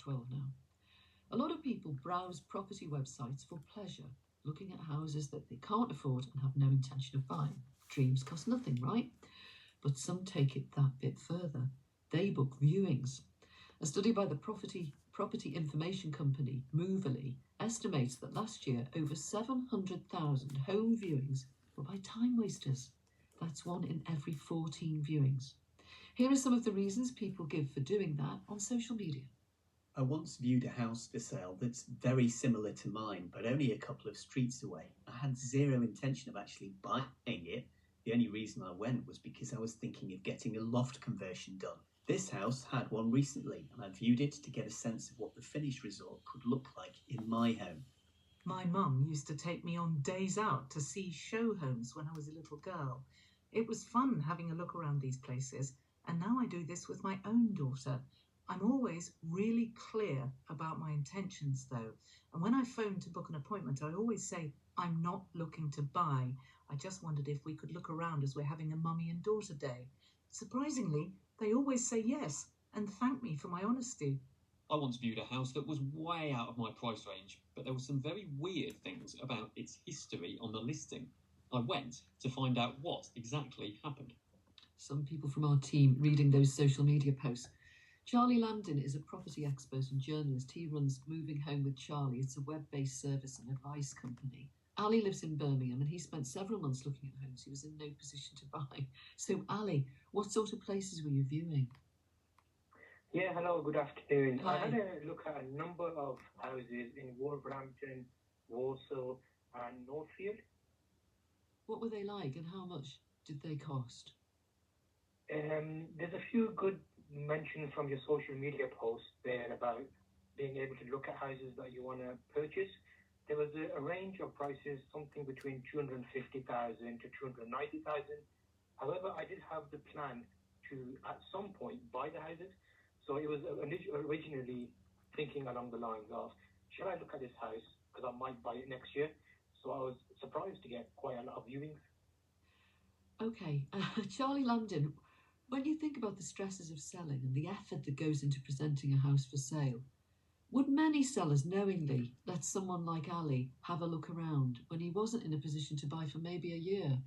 12 now. A lot of people browse property websites for pleasure, looking at houses that they can't afford and have no intention of buying. Dreams cost nothing, right? But some take it that bit further. They book viewings. A study by the property information company Moverly estimates that last year over 700,000 home viewings were by time wasters. That's 1 in every 14 viewings. Here are some of the reasons people give for doing that on social media. I once viewed a house for sale that's very similar to mine, but only a couple of streets away. I had zero intention of actually buying it. The only reason I went was because I was thinking of getting a loft conversion done. This house had one recently, and I viewed it to get a sense of what the finished result could look like in my home. My mum used to take me on days out to see show homes when I was a little girl. It was fun having a look around these places, and now I do this with my own daughter. I'm always really clear about my intentions though, and when I phone to book an appointment, I always say I'm not looking to buy. I just wondered if we could look around as we're having a mummy and daughter day. Surprisingly, they always say yes and thank me for my honesty. I once viewed a house that was way out of my price range, but there were some very weird things about its history on the listing. I went to find out what exactly happened. Some people from our team reading those social media posts. Charlie Landon is a property expert and journalist. He runs Moving Home with Charlie. It's a web-based service and advice company. Ali lives in Birmingham and he spent several months looking at homes he was in no position to buy. So Ali, what sort of places were you viewing? Yeah, hello, good afternoon. Hi. I had a look at a number of houses in Wolverhampton, Walsall and Northfield. What were they like and how much did they cost? There's a few good mentions from your social media posts there about being able to look at houses that you want to purchase. There was a range of prices, something between 250,000 to 290,000. However, I did have the plan to, at some point, buy the houses. So it was originally thinking along the lines of, should I look at this house because I might buy it next year? So I was surprised to get quite a lot of viewings. Okay, Charlie Landon, when you think about the stresses of selling and the effort that goes into presenting a house for sale, would many sellers knowingly let someone like Ali have a look around when he wasn't in a position to buy for maybe a year?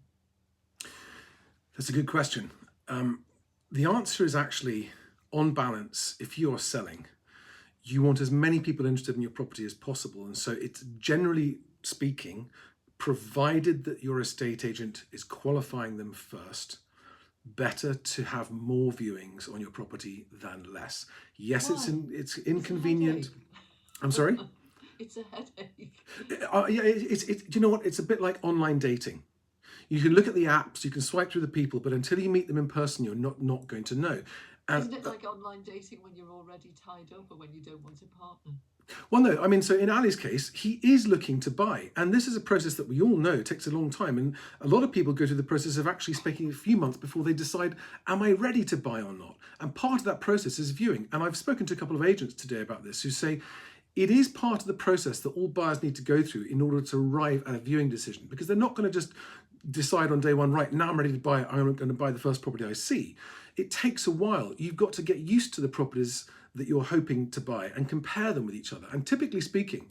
That's a good question. The answer is actually, on balance, if you are selling, you want as many people interested in your property as possible. And so it's generally speaking, provided that your estate agent is qualifying them first, better to have more viewings on your property than less. Yes, Why? it's inconvenient. I'm sorry? It's a headache. Yeah, do you know what? It's a bit like online dating. You can look at the apps, you can swipe through the people, but until you meet them in person, you're not going to know. Isn't it like online dating when you're already tied up or when you don't want a partner? Well, no, I mean, so in Ali's case, he is looking to buy. And this is a process that we all know takes a long time. And a lot of people go through the process of actually spending a few months before they decide, am I ready to buy or not? And part of that process is viewing. And I've spoken to a couple of agents today about this who say it is part of the process that all buyers need to go through in order to arrive at a viewing decision, because they're not going to just decide on day one, right, now I'm ready to buy it, I'm going to buy the first property I see. It takes a while. You've got to get used to the properties that you're hoping to buy and compare them with each other. And typically speaking,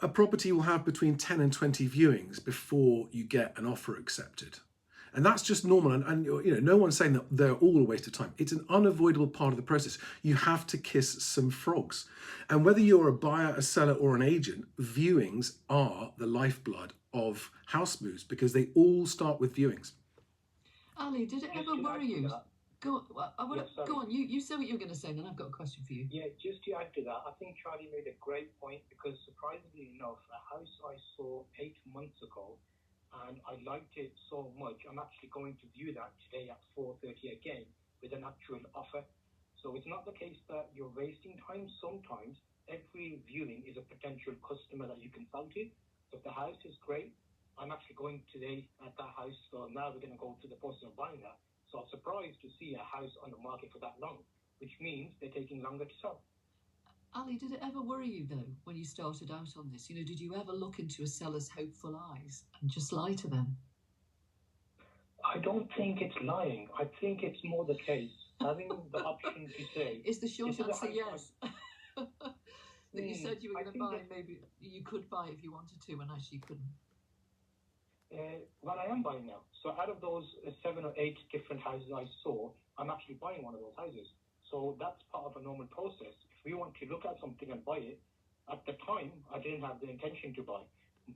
a property will have between 10 and 20 viewings before you get an offer accepted. And that's just normal. And you know, no one's saying that they're all a waste of time. It's an unavoidable part of the process. You have to kiss some frogs. And whether you're a buyer, a seller, or an agent, viewings are the lifeblood of house moves because they all start with viewings. Ali, did it ever worry you? Go on, you say what you're going to say, and then I've got a question for you. Yeah, just to add to that, I think Charlie made a great point because surprisingly enough, a house I saw 8 months ago, and I liked it so much, I'm actually going to view that today at 4:30 again with an actual offer. So it's not the case that you're wasting time. Sometimes every viewing is a potential customer that you can sell to. So if the house is great, I'm actually going today at that house, so now we're going to go to the process of buying that. So I'm surprised to see a house on the market for that long, which means they're taking longer to sell. Ali, did it ever worry you though when you started out on this? You know, did you ever look into a seller's hopeful eyes and just lie to them? I don't think it's lying. I think it's more the case having the option to say, Is the short this is a answer house yes? That you said you were I going to think buy, that maybe you could buy if you wanted to, and actually you couldn't. Well, I am buying now. So out of those 7 or 8 different houses I saw, I'm actually buying one of those houses. So that's part of a normal process. If we want to look at something and buy it, at the time I didn't have the intention to buy,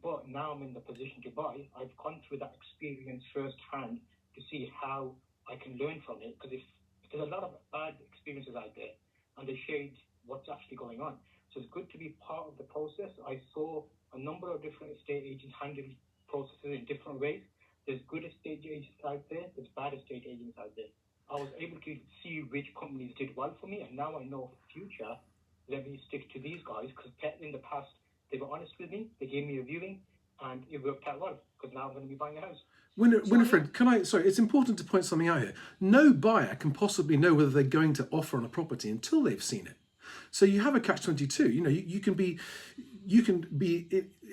but now I'm in the position to buy. I've gone through that experience firsthand to see how I can learn from it. Because if there's a lot of bad experiences out there, and they shade what's actually going on. So it's good to be part of the process. I saw a number of different estate agents handle processes in different ways. There's good estate agents out there, there's bad estate agents out there. I was able to see which companies did well for me, and now I know for the future, let me stick to these guys, because in the past, they were honest with me, they gave me a viewing, and it worked out well, because now I'm going to be buying a house. Winifred, sorry, it's important to point something out here. No buyer can possibly know whether they're going to offer on a property until they've seen it. So you have a catch-22. You know, you can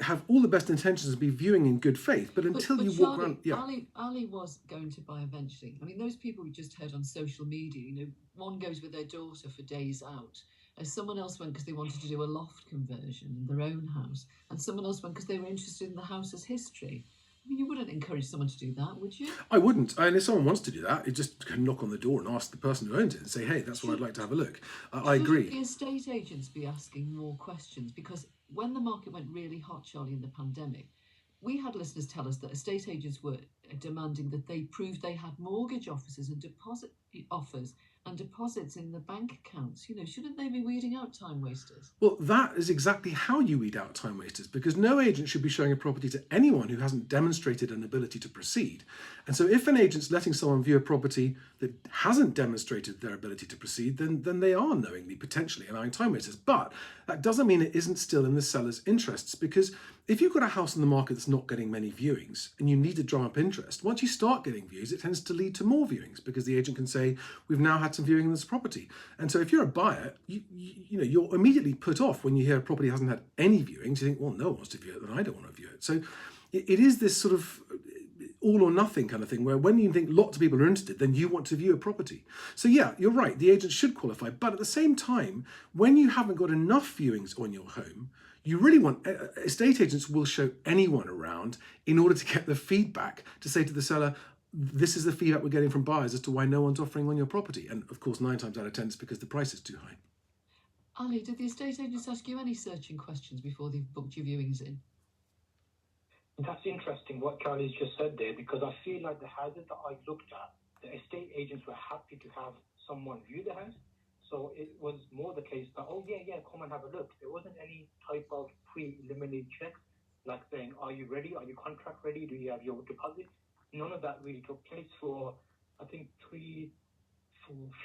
have all the best intentions and be viewing in good faith, but until you walk around, yeah. Ali was going to buy eventually. I mean, those people we just heard on social media, you know, one goes with their daughter for days out. Someone else went because they wanted to do a loft conversion in their own house, and someone else went because they were interested in the house's history. I mean, you wouldn't encourage someone to do that, would you? I wouldn't. And if someone wants to do that, you just can knock on the door and ask the person who owns it and say, hey, that's what I'd like to have a look. I agree. Should the estate agents be asking more questions? Because when the market went really hot, Charlie, in the pandemic, we had listeners tell us that estate agents were demanding that they prove they had mortgage offers and deposits in the bank accounts. You know, shouldn't they be weeding out time wasters? Well, that is exactly how you weed out time wasters, because no agent should be showing a property to anyone who hasn't demonstrated an ability to proceed. And so if an agent's letting someone view a property that hasn't demonstrated their ability to proceed, then they are knowingly, potentially allowing time wasters. But that doesn't mean it isn't still in the seller's interests, because if you've got a house in the market that's not getting many viewings and you need to drum up interest, once you start getting views, it tends to lead to more viewings, because the agent can say, we've now had some viewing in this property. And so if you're a buyer, you're immediately put off when you hear a property hasn't had any viewings. You think, well, no one wants to view it, then I don't want to view it. So it is this sort of all or nothing kind of thing, where when you think lots of people are interested, then you want to view a property. So yeah, you're right, the agent should qualify. But at the same time, when you haven't got enough viewings on your home, you really want, estate agents will show anyone around in order to get the feedback to say to the seller, this is the feedback we're getting from buyers as to why no one's offering on your property. And of course, 9 times out of 10, it's because the price is too high. Ali, did the estate agents ask you any searching questions before they've booked your viewings in? That's interesting what Charlie's just said there, because I feel like the houses that I looked at, the estate agents were happy to have someone view the house. So it was more the case that, oh yeah, come and have a look. There wasn't any type of preliminary checks, like saying, are you ready? Are you contract ready? Do you have your deposit? None of that really took place for, I think,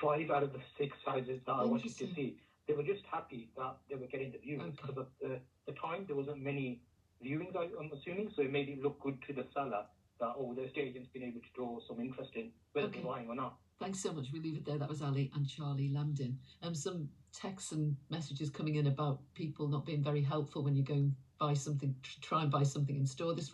5 out of the 6 houses that I wanted to see. They were just happy that they were getting the viewings, because at the time there wasn't many viewings, I'm assuming, so it made it look good to the seller that, the estate agent's been able to draw some interest in whether they're buying or not. Thanks so much. We'll leave it there. That was Ali and Charlie Lambdin. Some texts and messages coming in about people not being very helpful when you go and buy something, try and buy something in store. This